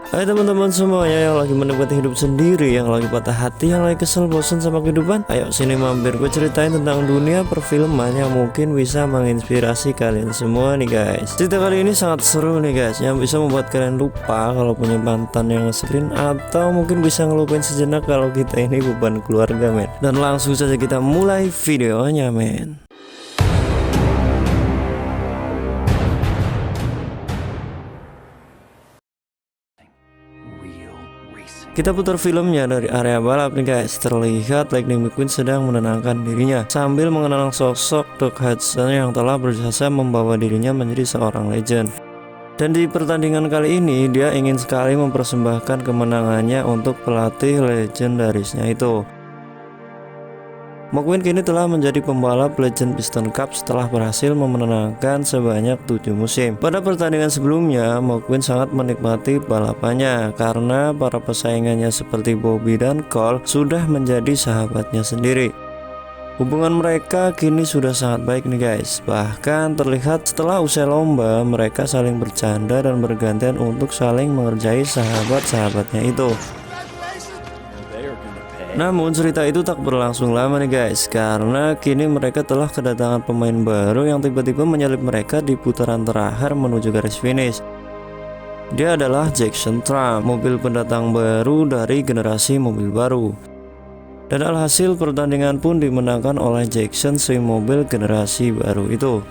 Hai teman-teman semuanya yang lagi menikmati hidup sendiri, yang lagi patah hati, yang lagi kesel bosan sama kehidupan. Ayo sini mampir, gue ceritain tentang dunia perfilman yang mungkin bisa menginspirasi kalian semua nih guys. Cerita kali ini sangat seru nih guys, yang bisa membuat kalian lupa kalau punya mantan yang ngeselin, atau mungkin bisa ngelupain sejenak kalau kita ini beban keluarga men. Dan langsung saja kita mulai videonya men. Kita putar filmnya dari area balap nih guys. Terlihat Lightning McQueen sedang menenangkan dirinya sambil mengenang sosok Doc Hudson yang telah berjasa membawa dirinya menjadi seorang legend. Dan di pertandingan kali ini dia ingin sekali mempersembahkan kemenangannya untuk pelatih legendarisnya itu. McQueen kini telah menjadi pembalap Legend Piston Cup setelah berhasil memenangkan sebanyak 7 musim. Pada pertandingan sebelumnya, McQueen sangat menikmati balapannya karena para pesaingannya seperti Bobby dan Cole sudah menjadi sahabatnya sendiri. Hubungan mereka kini sudah sangat baik nih guys. Bahkan terlihat setelah usai lomba, mereka saling bercanda dan bergantian untuk saling mengerjai sahabat-sahabatnya itu. Namun cerita itu tak berlangsung lama nih guys, karena kini mereka telah kedatangan pemain baru yang tiba-tiba menyalip mereka di putaran terakhir menuju garis finish. Dia adalah Jackson Trump, mobil pendatang baru dari generasi mobil baru. Dan alhasil pertandingan pun dimenangkan oleh Jackson, si mobil generasi baru itu.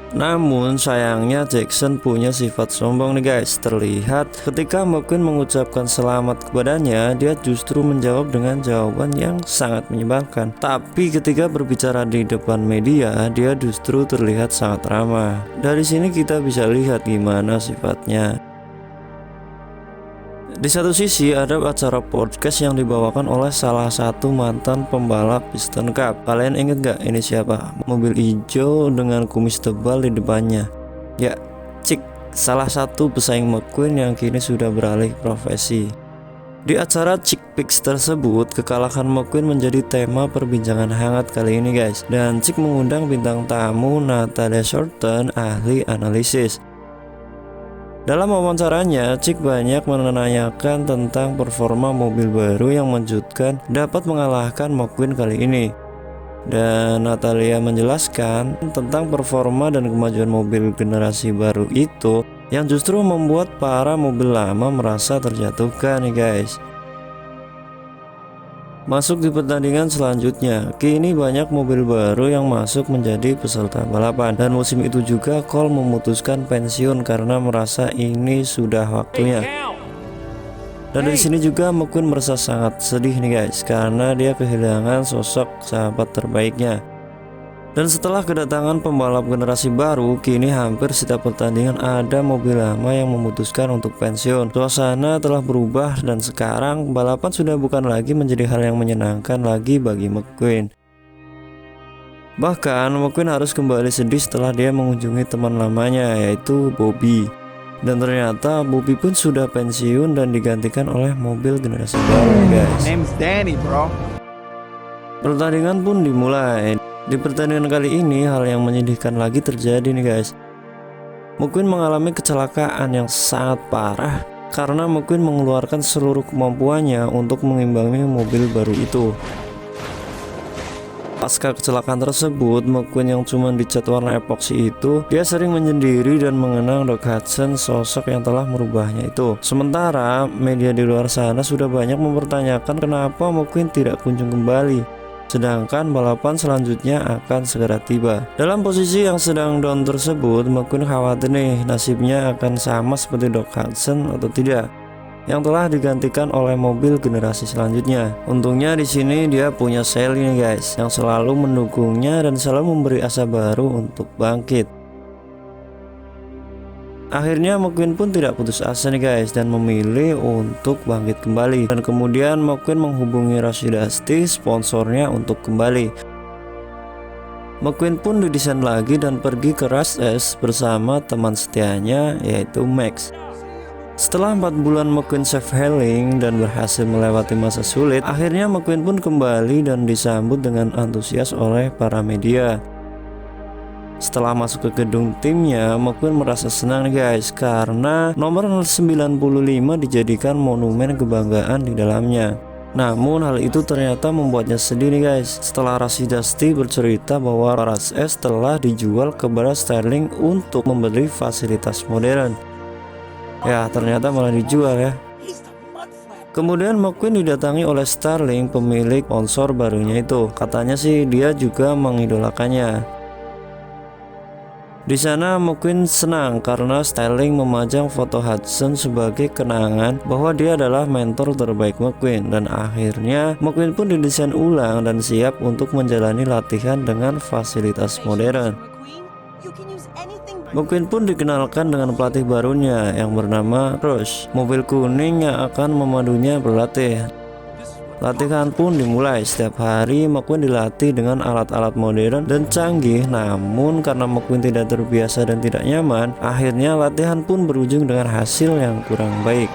Namun sayangnya Jackson punya sifat sombong nih guys. Terlihat ketika McQueen mengucapkan selamat kepadanya, dia justru menjawab dengan jawaban yang sangat menyebalkan. Tapi ketika berbicara di depan media, dia justru terlihat sangat ramah. Dari sini kita bisa lihat gimana sifatnya. Di satu sisi ada acara podcast yang dibawakan oleh salah satu mantan pembalap Piston Cup. Kalian inget gak ini siapa? Mobil hijau dengan kumis tebal di depannya. Ya, Chick, salah satu pesaing McQueen yang kini sudah beralih profesi. Di acara Chick Picks tersebut, kekalahan McQueen menjadi tema perbincangan hangat kali ini guys. Dan Chick mengundang bintang tamu Natalia Shorten, ahli analisis. Dalam wawancaranya, Chick banyak menanyakan tentang performa mobil baru yang mengejutkan dapat mengalahkan McQueen kali ini. Dan Natalia menjelaskan tentang performa dan kemajuan mobil generasi baru itu yang justru membuat para mobil lama merasa terjatuhkan nih guys. Masuk di pertandingan selanjutnya, kini banyak mobil baru yang masuk menjadi peserta balapan. Dan musim itu juga Cole memutuskan pensiun karena merasa ini sudah waktunya. Dan dari sini juga McQueen merasa sangat sedih nih guys, karena dia kehilangan sosok sahabat terbaiknya. Dan setelah kedatangan pembalap generasi baru, kini hampir setiap pertandingan ada mobil lama yang memutuskan untuk pensiun. Suasana telah berubah dan sekarang balapan sudah bukan lagi menjadi hal yang menyenangkan lagi bagi McQueen. Bahkan McQueen harus kembali sedih setelah dia mengunjungi teman lamanya, yaitu Bobby. Dan ternyata Bobby pun sudah pensiun dan digantikan oleh mobil generasi baru guys. Name's Danny, bro. Pertandingan pun dimulai. Di pertandingan kali ini hal yang menyedihkan lagi terjadi nih guys. McQueen mengalami kecelakaan yang sangat parah karena McQueen mengeluarkan seluruh kemampuannya untuk mengimbangi mobil baru itu. Pasca kecelakaan tersebut, McQueen yang cuma dicat warna epoksi itu, dia sering menyendiri dan mengenang Doc Hudson, sosok yang telah merubahnya itu. Sementara media di luar sana sudah banyak mempertanyakan kenapa McQueen tidak kunjung kembali, sedangkan balapan selanjutnya akan segera tiba. Dalam posisi yang sedang down tersebut, McQueen khawatir nih nasibnya akan sama seperti Doc Hudson atau tidak, yang telah digantikan oleh mobil generasi selanjutnya. Untungnya di sini dia punya Sally nih guys, yang selalu mendukungnya dan selalu memberi asa baru untuk bangkit. Akhirnya McQueen pun tidak putus asa nih guys dan memilih untuk bangkit kembali. Dan kemudian McQueen menghubungi Rashidasti, sponsornya, untuk kembali. McQueen pun didesain lagi dan pergi ke Rush S bersama teman setianya, yaitu Max. Setelah 4 bulan McQueen self-healing dan berhasil melewati masa sulit, akhirnya McQueen pun kembali dan disambut dengan antusias oleh para media. Setelah masuk ke gedung timnya, McQueen merasa senang nih guys, karena nomor 95 dijadikan monumen kebanggaan di dalamnya. Namun hal itu ternyata membuatnya sedih nih guys, setelah Rush Dusty bercerita bahwa Rush S telah dijual kepada Sterling untuk memberi fasilitas modern. Ya, ternyata malah dijual ya. Kemudian McQueen didatangi oleh Sterling, pemilik sponsor barunya itu. Katanya sih dia juga mengidolakannya. Di sana McQueen senang karena Sterling memajang foto Hudson sebagai kenangan bahwa dia adalah mentor terbaik McQueen, dan akhirnya McQueen pun didesain ulang dan siap untuk menjalani latihan dengan fasilitas modern. McQueen pun dikenalkan dengan pelatih barunya yang bernama Rush, mobil kuning yang akan memandunya berlatih. Latihan pun dimulai. Setiap hari McQueen dilatih dengan alat-alat modern dan canggih. Namun karena McQueen tidak terbiasa dan tidak nyaman, akhirnya latihan pun berujung dengan hasil yang kurang baik.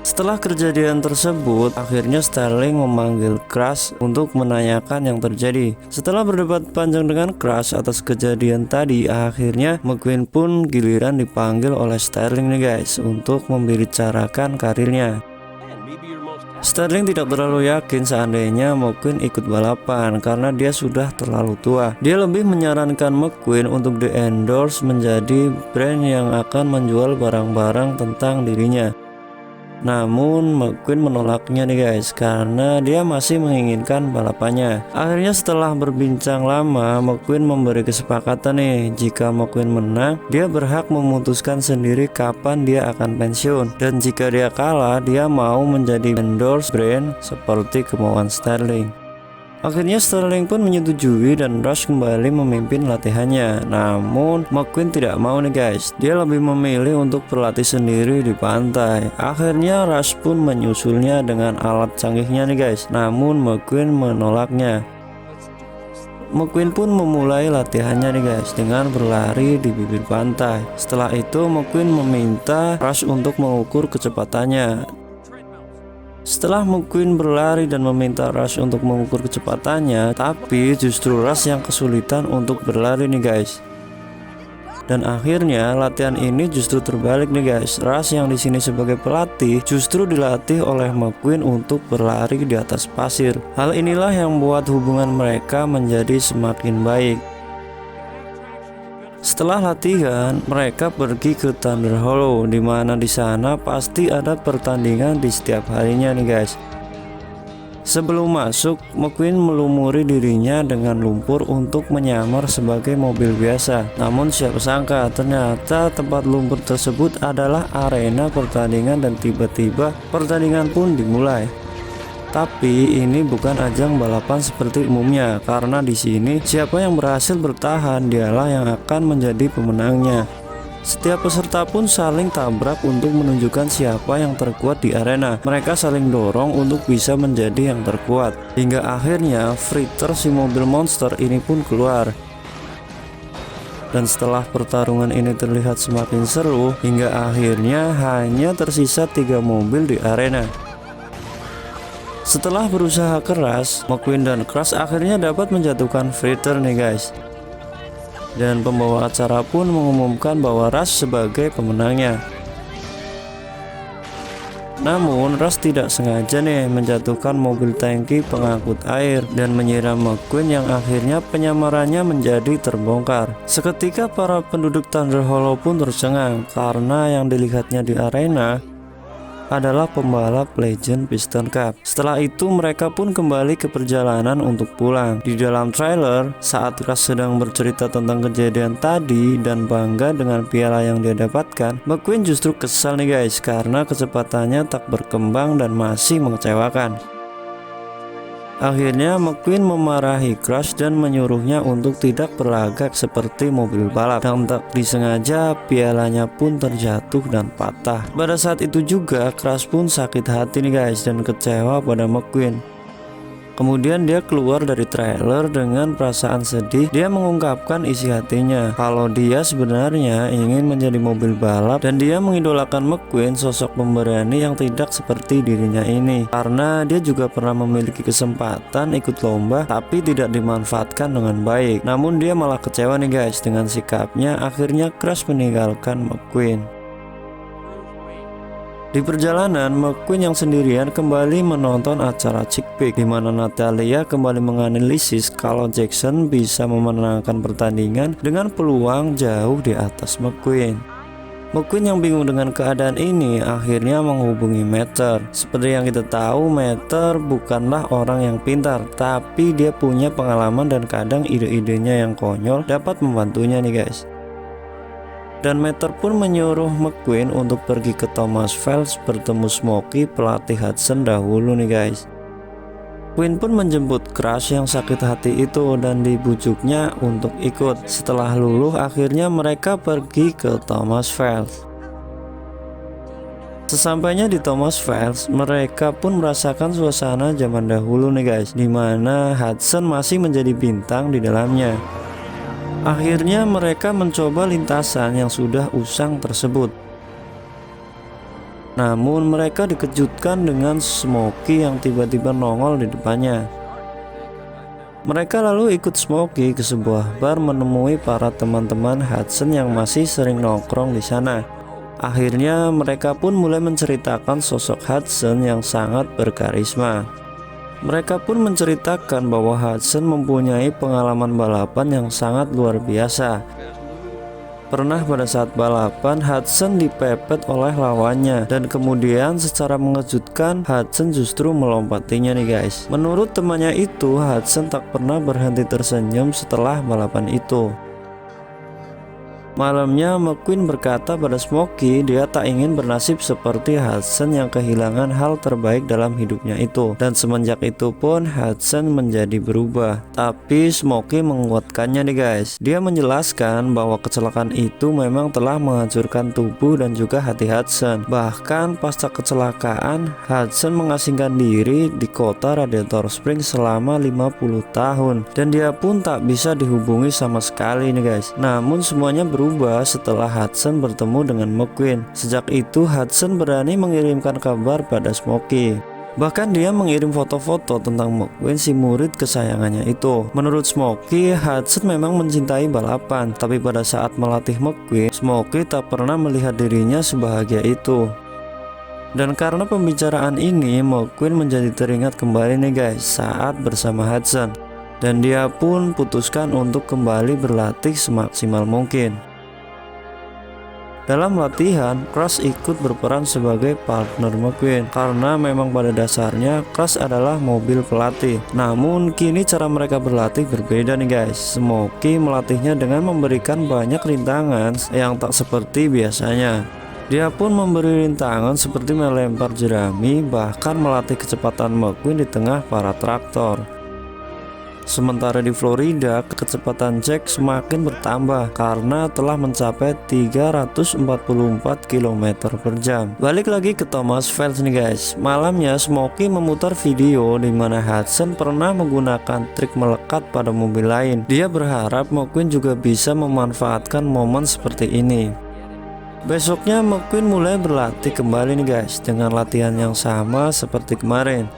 Setelah kejadian tersebut, akhirnya Sterling memanggil Crash untuk menanyakan yang terjadi. Setelah berdebat panjang dengan Crash atas kejadian tadi, akhirnya McQueen pun giliran dipanggil oleh Sterling nih guys untuk membicarakan karirnya. Sterling tidak terlalu yakin seandainya McQueen ikut balapan karena dia sudah terlalu tua. Dia lebih menyarankan McQueen untuk di-endorse menjadi brand yang akan menjual barang-barang tentang dirinya. Namun McQueen menolaknya nih guys, karena dia masih menginginkan balapannya. Akhirnya setelah berbincang lama, McQueen memberi kesepakatan nih, jika McQueen menang, dia berhak memutuskan sendiri kapan dia akan pensiun, dan jika dia kalah, dia mau menjadi endorse brand seperti kemauan Sterling. Akhirnya Sterling pun menyetujui dan Rush kembali memimpin latihannya. Namun McQueen tidak mau nih guys, dia lebih memilih untuk berlatih sendiri di pantai. Akhirnya Rush pun menyusulnya dengan alat canggihnya nih guys, namun McQueen menolaknya. McQueen pun memulai latihannya nih guys dengan berlari di bibir pantai. Setelah itu McQueen meminta Rush untuk mengukur kecepatannya. Setelah McQueen berlari dan meminta Rush untuk mengukur kecepatannya, tapi justru Rush yang kesulitan untuk berlari nih guys. Dan akhirnya latihan ini justru terbalik nih guys. Rush yang di sini sebagai pelatih justru dilatih oleh McQueen untuk berlari di atas pasir. Hal inilah yang membuat hubungan mereka menjadi semakin baik. Setelah latihan, mereka pergi ke Thunder Hollow, di mana di sana pasti ada pertandingan di setiap harinya nih guys. Sebelum masuk, McQueen melumuri dirinya dengan lumpur untuk menyamar sebagai mobil biasa. Namun siapa sangka ternyata tempat lumpur tersebut adalah arena pertandingan, dan tiba-tiba pertandingan pun dimulai. Tapi ini bukan ajang balapan seperti umumnya, karena di sini siapa yang berhasil bertahan dialah yang akan menjadi pemenangnya. Setiap peserta pun saling tabrak untuk menunjukkan siapa yang terkuat di arena. Mereka saling dorong untuk bisa menjadi yang terkuat. Hingga akhirnya Fritter, si mobil monster ini pun keluar. Dan setelah pertarungan ini terlihat semakin seru, hingga akhirnya hanya tersisa 3 mobil di arena. Setelah berusaha keras, McQueen dan Crash akhirnya dapat menjatuhkan Fritter nih guys. Dan pembawa acara pun mengumumkan bahwa Rush sebagai pemenangnya. Namun Rush tidak sengaja nih menjatuhkan mobil tangki pengangkut air dan menyiram McQueen, yang akhirnya penyamarannya menjadi terbongkar. Seketika para penduduk Thunder Hollow pun tercengang karena yang dilihatnya di arena adalah pembalap legend Piston Cup. Setelah itu mereka pun kembali ke perjalanan untuk pulang. Di dalam trailer, saat Rush sedang bercerita tentang kejadian tadi dan bangga dengan piala yang dia dapatkan, McQueen justru kesal nih guys, karena kecepatannya tak berkembang dan masih mengecewakan. Akhirnya McQueen memarahi Crash dan menyuruhnya untuk tidak berlagak seperti mobil balap, dan tak disengaja pialanya pun terjatuh dan patah. Pada saat itu juga Crash pun sakit hati nih guys dan kecewa pada McQueen. Kemudian dia keluar dari trailer dengan perasaan sedih. Dia mengungkapkan isi hatinya kalau dia sebenarnya ingin menjadi mobil balap, dan dia mengidolakan McQueen, sosok pemberani yang tidak seperti dirinya ini, karena dia juga pernah memiliki kesempatan ikut lomba tapi tidak dimanfaatkan dengan baik. Namun dia malah kecewa nih guys dengan sikapnya. Akhirnya Crash meninggalkan McQueen. Di perjalanan, McQueen yang sendirian kembali menonton acara Chick Peek, di mana Natalia kembali menganalisis kalau Jackson bisa memenangkan pertandingan dengan peluang jauh di atas McQueen. McQueen yang bingung dengan keadaan ini akhirnya menghubungi Meter. Seperti yang kita tahu, Meter bukanlah orang yang pintar, tapi dia punya pengalaman dan kadang ide-idenya yang konyol dapat membantunya nih guys. Dan Meter pun menyuruh McQueen untuk pergi ke Thomas Phelps bertemu Smokey, pelatih Hudson dahulu nih guys. Queen pun menjemput Crash yang sakit hati itu dan dibujuknya untuk ikut. Setelah luluh, akhirnya mereka pergi ke Thomas Phelps. Sesampainya di Thomas Phelps, mereka pun merasakan suasana zaman dahulu nih guys, dimana Hudson masih menjadi bintang di dalamnya. Akhirnya mereka mencoba lintasan yang sudah usang tersebut. Namun mereka dikejutkan dengan Smokey yang tiba-tiba nongol di depannya. Mereka lalu ikut Smokey ke sebuah bar menemui para teman-teman Hudson yang masih sering nongkrong di sana. Akhirnya mereka pun mulai menceritakan sosok Hudson yang sangat berkarisma. Mereka pun menceritakan bahwa Hudson mempunyai pengalaman balapan yang sangat luar biasa. Pernah pada saat balapan, Hudson dipepet oleh lawannya, dan kemudian secara mengejutkan Hudson justru melompatinya nih guys. Menurut temannya itu, Hudson tak pernah berhenti tersenyum setelah balapan itu. Malamnya, McQueen berkata pada Smokey dia tak ingin bernasib seperti Hudson yang kehilangan hal terbaik dalam hidupnya itu. Dan semenjak itu pun Hudson menjadi berubah. Tapi Smokey menguatkannya nih guys. Dia menjelaskan bahwa kecelakaan itu memang telah menghancurkan tubuh dan juga hati Hudson. Bahkan pasca kecelakaan, Hudson mengasingkan diri di kota Radiator Springs selama 50 tahun. Dan dia pun tak bisa dihubungi sama sekali nih guys. Namun semuanya berubah setelah Hudson bertemu dengan McQueen. Sejak itu Hudson berani mengirimkan kabar pada Smokey. Bahkan dia mengirim foto-foto tentang McQueen, si murid kesayangannya itu. Menurut Smokey, Hudson memang mencintai balapan, tapi pada saat melatih McQueen, Smokey tak pernah melihat dirinya sebahagia itu. Dan karena pembicaraan ini, McQueen menjadi teringat kembali nih guys saat bersama Hudson. Dan dia pun putuskan untuk kembali berlatih semaksimal mungkin. Dalam latihan, Crash ikut berperan sebagai partner McQueen karena memang pada dasarnya Crash adalah mobil pelatih. Namun kini cara mereka berlatih berbeda nih guys. Smokey melatihnya dengan memberikan banyak rintangan yang tak seperti biasanya. Dia pun memberi rintangan seperti melempar jerami, bahkan melatih kecepatan McQueen di tengah para traktor. Sementara di Florida, kecepatan Jack semakin bertambah karena telah mencapai 344 km per jam. Balik lagi ke Thomas Phelps nih guys. Malamnya Smokey memutar video di mana Hudson pernah menggunakan trik melekat pada mobil lain. Dia berharap McQueen juga bisa memanfaatkan momen seperti ini. Besoknya McQueen mulai berlatih kembali nih guys, dengan latihan yang sama seperti kemarin.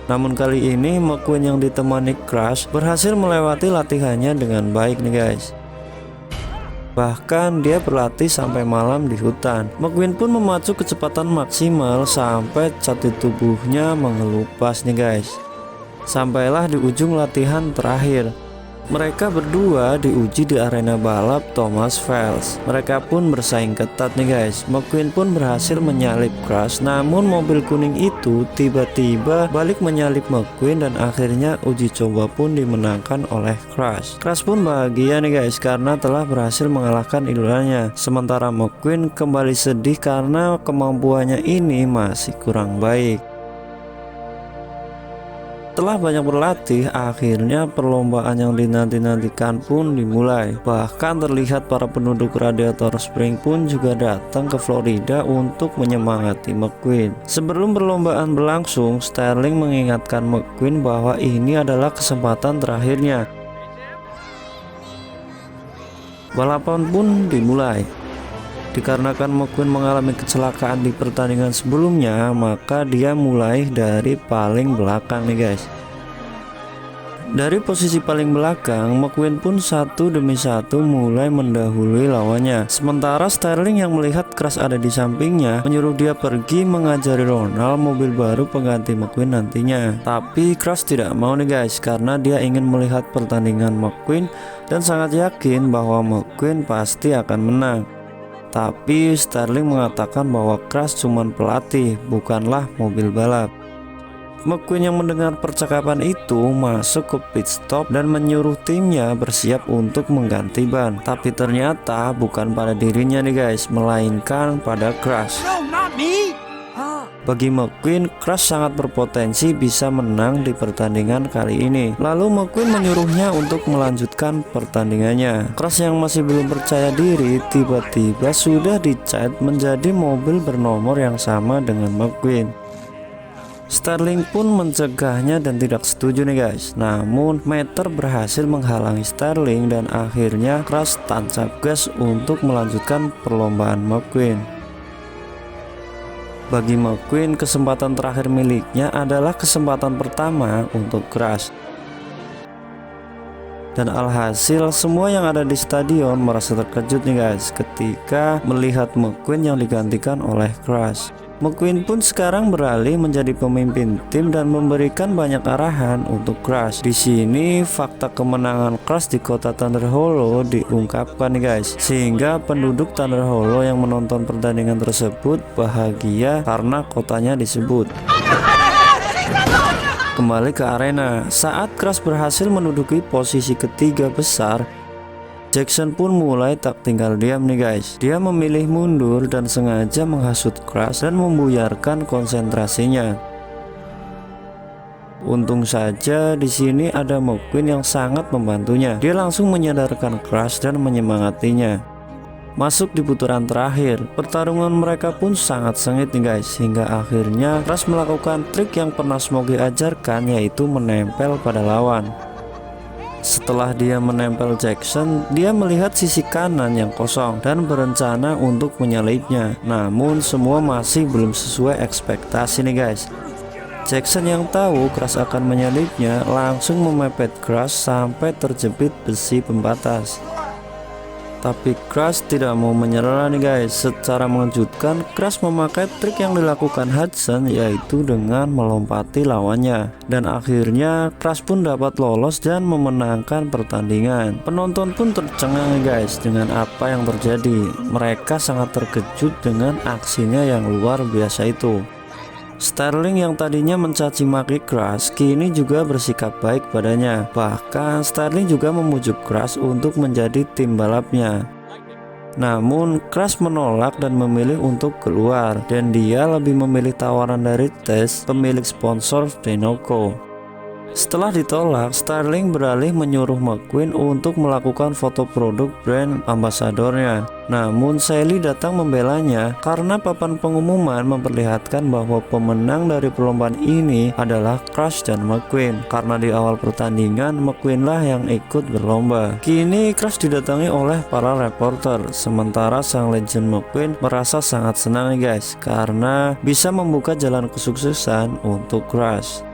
Namun kali ini McQueen yang ditemani Crash berhasil melewati latihannya dengan baik nih guys. Bahkan dia berlatih sampai malam di hutan. McQueen pun memacu kecepatan maksimal sampai cat di tubuhnya mengelupas nih guys. Sampailah di ujung latihan terakhir. Mereka berdua diuji di arena balap Thomas Phelps. Mereka pun bersaing ketat nih guys. McQueen pun berhasil menyalip Crash, namun mobil kuning itu tiba-tiba balik menyalip McQueen dan akhirnya uji coba pun dimenangkan oleh Crash. Crash pun bahagia nih guys karena telah berhasil mengalahkan idolanya. Sementara McQueen kembali sedih karena kemampuannya ini masih kurang baik. Setelah banyak berlatih, akhirnya perlombaan yang dinanti-nantikan pun dimulai. Bahkan terlihat para penduduk Radiator Springs pun juga datang ke Florida untuk menyemangati McQueen. Sebelum perlombaan berlangsung, Sterling mengingatkan McQueen bahwa ini adalah kesempatan terakhirnya. Balapan pun dimulai. Dikarenakan McQueen mengalami kecelakaan di pertandingan sebelumnya, maka dia mulai dari paling belakang nih guys. Dari posisi paling belakang, McQueen pun satu demi satu mulai mendahului lawannya. Sementara Sterling yang melihat Crash ada di sampingnya menyuruh dia pergi mengajari Ronald mobil baru pengganti McQueen nantinya. Tapi Crash tidak mau nih guys, karena dia ingin melihat pertandingan McQueen dan sangat yakin bahwa McQueen pasti akan menang. Tapi Sterling mengatakan bahwa Crash cuma pelatih, bukanlah mobil balap. McQueen yang mendengar percakapan itu masuk ke pit stop dan menyuruh timnya bersiap untuk mengganti ban. Tapi ternyata bukan pada dirinya nih guys, melainkan pada Crash. Bagi McQueen, Crash sangat berpotensi bisa menang di pertandingan kali ini. Lalu McQueen menyuruhnya untuk melanjutkan pertandingannya. Crash yang masih belum percaya diri tiba-tiba sudah dicat menjadi mobil bernomor yang sama dengan McQueen. Sterling pun mencegahnya dan tidak setuju nih guys. Namun Meter berhasil menghalangi Sterling dan akhirnya Crash tancap gas untuk melanjutkan perlombaan McQueen. Bagi McQueen, kesempatan terakhir miliknya adalah kesempatan pertama untuk Crash. Dan alhasil semua yang ada di stadion merasa terkejut nih guys ketika melihat McQueen yang digantikan oleh Crash. McQueen pun sekarang beralih menjadi pemimpin tim dan memberikan banyak arahan untuk Crash. Di sini fakta kemenangan Crash di kota Thunder Hollow diungkapkan nih guys, sehingga penduduk Thunder Hollow yang menonton pertandingan tersebut bahagia karena kotanya disebut. Kembali ke arena, saat Crash berhasil menduduki posisi ketiga besar, Jackson pun mulai tak tinggal diam nih guys. Dia memilih mundur dan sengaja menghasut Crash dan membuyarkan konsentrasinya. Untung saja di sini ada McQueen yang sangat membantunya. Dia langsung menyadarkan Crash dan menyemangatinya. Masuk di putaran terakhir, pertarungan mereka pun sangat sengit nih guys, hingga akhirnya Crash melakukan trik yang pernah Smokey ajarkan, yaitu menempel pada lawan. Setelah dia menempel Jackson, dia melihat sisi kanan yang kosong dan berencana untuk menyalipnya. Namun semua masih belum sesuai ekspektasi nih guys. Jackson yang tahu Crash akan menyalipnya langsung memepet Crash sampai terjepit besi pembatas. Tapi Crash tidak mau menyerah nih guys. Secara mengejutkan, Crash memakai trik yang dilakukan Hudson, yaitu dengan melompati lawannya. Dan akhirnya Crash pun dapat lolos dan memenangkan pertandingan. Penonton pun tercengang nih guys dengan apa yang terjadi. Mereka sangat terkejut dengan aksinya yang luar biasa itu. Sterling yang tadinya mencaci maki Crash kini juga bersikap baik padanya. Bahkan Sterling juga memujuk Crash untuk menjadi tim balapnya. Namun Crash menolak dan memilih untuk keluar, dan dia lebih memilih tawaran dari Tess, pemilik sponsor Dinoco. Setelah ditolak, Sterling beralih menyuruh McQueen untuk melakukan foto produk brand ambasadornya. Namun Sally datang membelanya karena papan pengumuman memperlihatkan bahwa pemenang dari perlombaan ini adalah Crash dan McQueen. Karena di awal pertandingan McQueen lah yang ikut berlomba. Kini Crash didatangi oleh para reporter, sementara sang legend McQueen merasa sangat senang nih guys, karena bisa membuka jalan kesuksesan untuk Crash.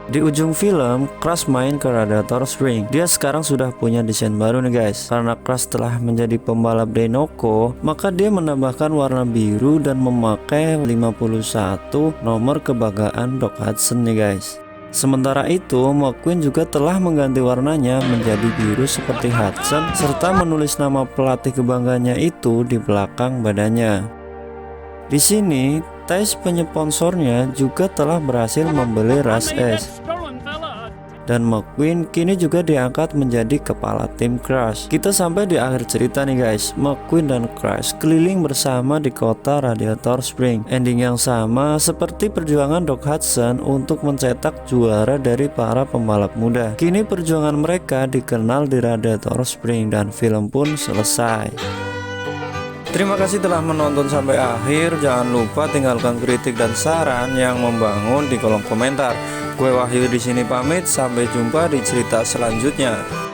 Di ujung film, Crash main ke Radiator Springs. Dia sekarang sudah punya desain baru nih guys. Karena Crash telah menjadi pembalap Dinoco, maka dia menambahkan warna biru dan memakai 51 nomor kebanggaan Doc Hudson nih guys. Sementara itu, McQueen juga telah mengganti warnanya menjadi biru seperti Hudson, serta menulis nama pelatih kebanggaannya itu di belakang badannya. Di sini, Tice, penyponsornya, juga telah berhasil membeli Rush S. dan McQueen kini juga diangkat menjadi kepala tim Crash. Kita sampai di akhir cerita nih guys. McQueen dan Crash keliling bersama di kota Radiator Spring. Ending yang sama seperti perjuangan Doc Hudson untuk mencetak juara dari para pembalap muda. Kini perjuangan mereka dikenal di Radiator Spring dan film pun selesai. Terima kasih telah menonton sampai akhir. Jangan lupa tinggalkan kritik dan saran yang membangun di kolom komentar. Gue Wahyu di sini pamit. Sampai jumpa di cerita selanjutnya.